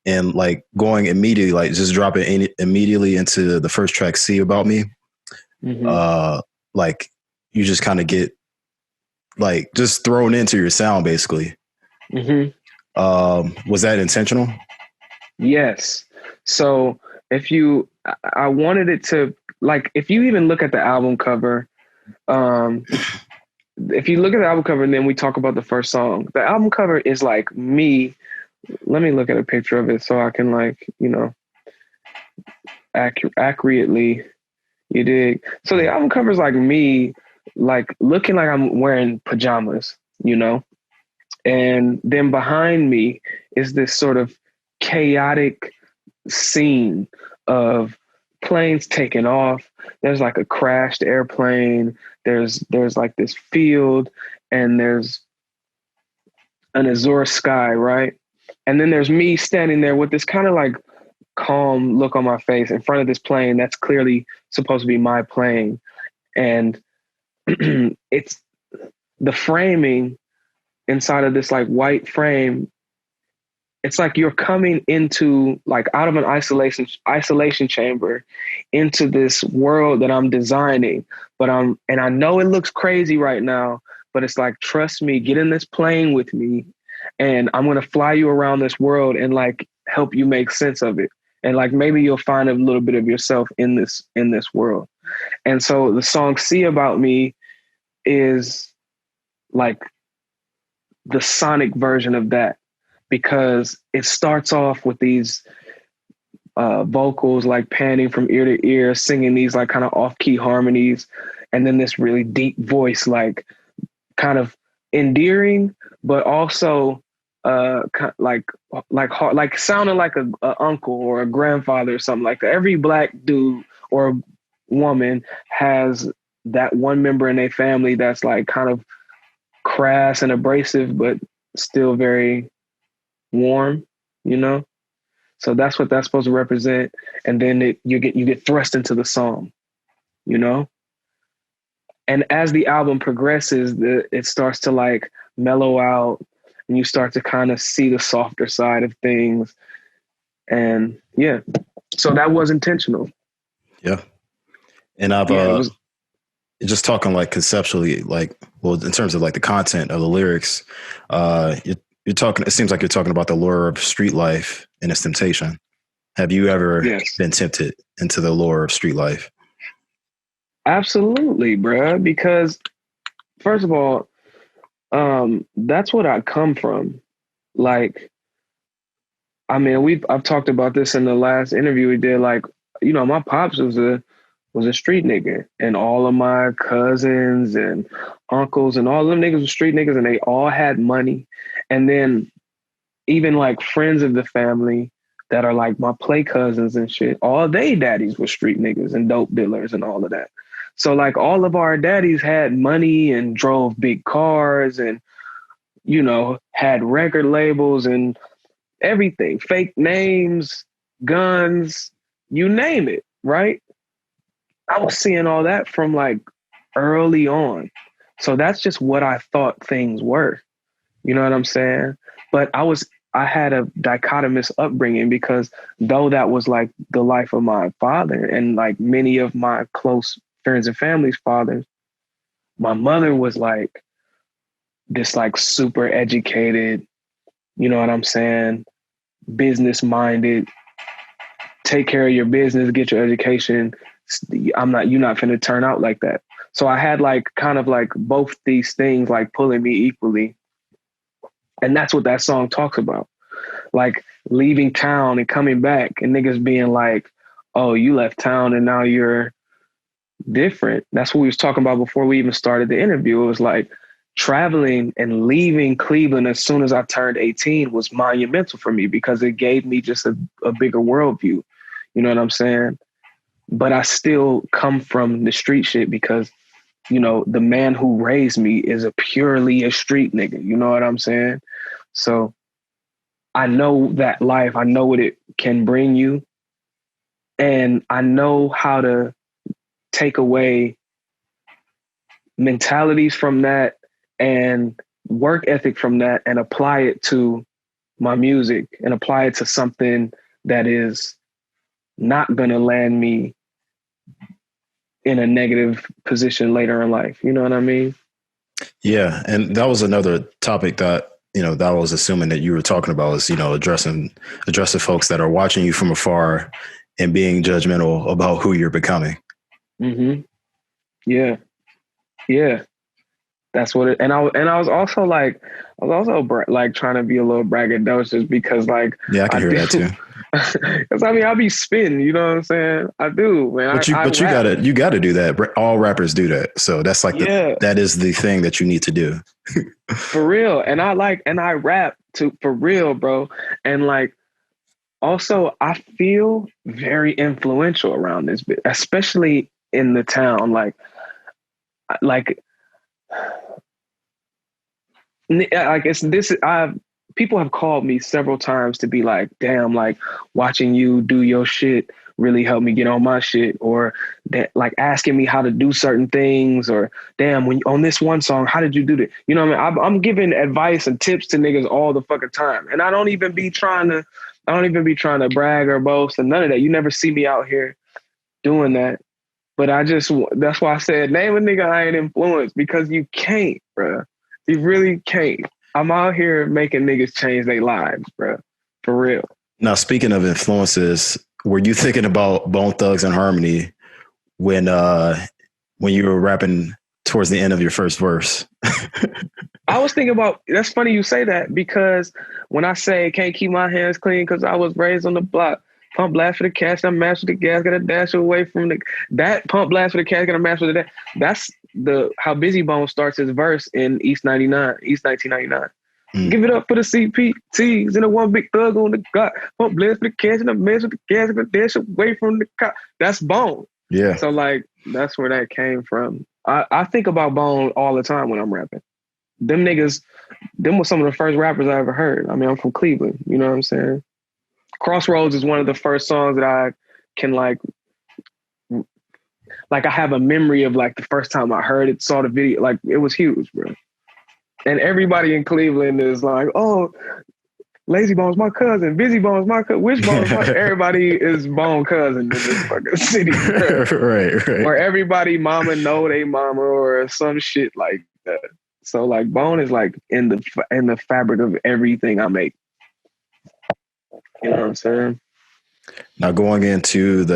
and like going immediately, like just dropping immediately into the first track, "See About Me." Mm-hmm. Uh, like you just kind of get like just thrown into your sound basically. Mm-hmm. Was that intentional? Yes. So I wanted it to, like, if you even look at the album cover, um, if you look at the album cover and then we talk about the first song, the album cover is like me. Let me look at a picture of it so I can, like, accurately, you dig? So the album cover is like me, like looking like I'm wearing pajamas, and then behind me is this sort of chaotic scene of planes taking off. There's like a crashed airplane. There's like this field, and there's an azure sky, right? And then there's me standing there with this kind of like calm look on my face in front of this plane that's clearly supposed to be my plane. And it's the framing inside of this like white frame. It's like you're coming into, like, out of an isolation chamber into this world that I'm designing. And I know it looks crazy right now, but it's like, trust me, get in this plane with me, and I'm going to fly you around this world and like help you make sense of it. And like, maybe you'll find a little bit of yourself in this world. And so the song "See About Me" is like the sonic version of that, because it starts off with these vocals like panning from ear to ear, singing these like kind of off-key harmonies, and then this really deep voice, like kind of endearing, but also like sounding like a uncle or a grandfather or something like that. Every black dude or woman has that one member in their family that's like kind of crass and abrasive, but still very warm, you know? So that's what that's supposed to represent. And then you get thrust into the song, you know? And as the album progresses, it starts to like mellow out, and you start to kind of see the softer side of things. And yeah, so that was intentional. Yeah. And I've Yeah, it was. just talking like conceptually, like, well, in terms of like the content of the lyrics, you're talking, it seems like you're talking about the lure of street life and its temptation. Have you ever Yes, been tempted into the lure of street life? absolutely, bruh. Because first of all, that's what I come from. Like, I mean, I've talked about this in the last interview we did. Like, my pops was a street nigga, and all of my cousins and uncles and all of them niggas were street niggas, and they all had money. And then even like friends of the family that are like my play cousins and shit, all they daddies were street niggas and dope dealers and all of that. So like all of our daddies had money and drove big cars and had record labels and everything, fake names, guns, you name it, right? I was seeing all that from like early on. So that's just what I thought things were. You know what I'm saying? But I had a dichotomous upbringing, because though that was like the life of my father and like many of my close friends and family's fathers, my mother was like this like super educated, you know what I'm saying? Business minded, take care of your business, get your education. You're not finna turn out like that. So I had like kind of like both these things like pulling me equally. And that's what that song talks about. Like leaving town and coming back and niggas being like, oh, you left town and now you're different. That's what we was talking about before we even started the interview. It was like traveling and leaving Cleveland as soon as I turned 18 was monumental for me, because it gave me just a bigger worldview. You know what I'm saying? But I still come from the street shit, because, the man who raised me is purely a street nigga. You know what I'm saying? So I know that life, I know what it can bring you. And I know how to take away mentalities from that and work ethic from that and apply it to my music and apply it to something that is not going to land me in a negative position later in life. You know what I mean? Yeah, and that was another topic that that I was assuming that you were talking about is addressing folks that are watching you from afar and being judgmental about who you're becoming. Mm-hmm. Yeah, yeah, that's what it. And I was also like, like trying to be a little braggadocious because like Yeah, I can I hear do. that too. Because I mean, I be spitting, you know what I'm saying? I do, man. I But you rap. gotta do that. All rappers do that. So that's like Yeah, that is the thing that you need to do. for real. And I rap to for real, bro. And like, also, I feel very influential around this bit, especially in the town. Like, like it's this. I've People have called me several times to be like, damn, like watching you do your shit really helped me get on my shit, or that like asking me how to do certain things, or damn, when on this one song, how did you do that? You know what I mean? I'm giving advice and tips to niggas all the fucking time, and I don't even be trying to brag or boast and none of that. You never see me out here doing that. But that's why I said, name a nigga I ain't influenced, because you can't, bro. You really can't. I'm out here making niggas change their lives, bro. For real. Now, speaking of influences, were you thinking about Bone Thugs and Harmony when you were rapping towards the end of your first verse? I was thinking about, that's funny you say that, because when I say can't keep my hands clean because I was raised on the block, pump blast for the cash, I'm mash with the gas, gotta dash away from that pump blast for the cash, gotta mash with the that's the how Busy Bone starts his verse in East 1999. Give it up for the CPTs and the one big thug on the gut. Pump blast for the cash and I mess with the gas, gotta dash away from the cop. That's Bone. Yeah. So like that's where that came from. I think about Bone all the time when I'm rapping. Them niggas, them were some of the first rappers I ever heard. I mean, I'm from Cleveland, you know what I'm saying? Crossroads is one of the first songs that I can like I have a memory of like the first time I heard it, saw the video, like it was huge, bro. And everybody in Cleveland is like, oh, Lazy Bone's my cousin, Busy Bone's my cousin, Wishbone's my everybody is Bone cousin in this fucking city, bro. Right. Or everybody mama know they mama or some shit like that. So like Bone is like in the fabric of everything I make. You know what I'm saying? Now going into the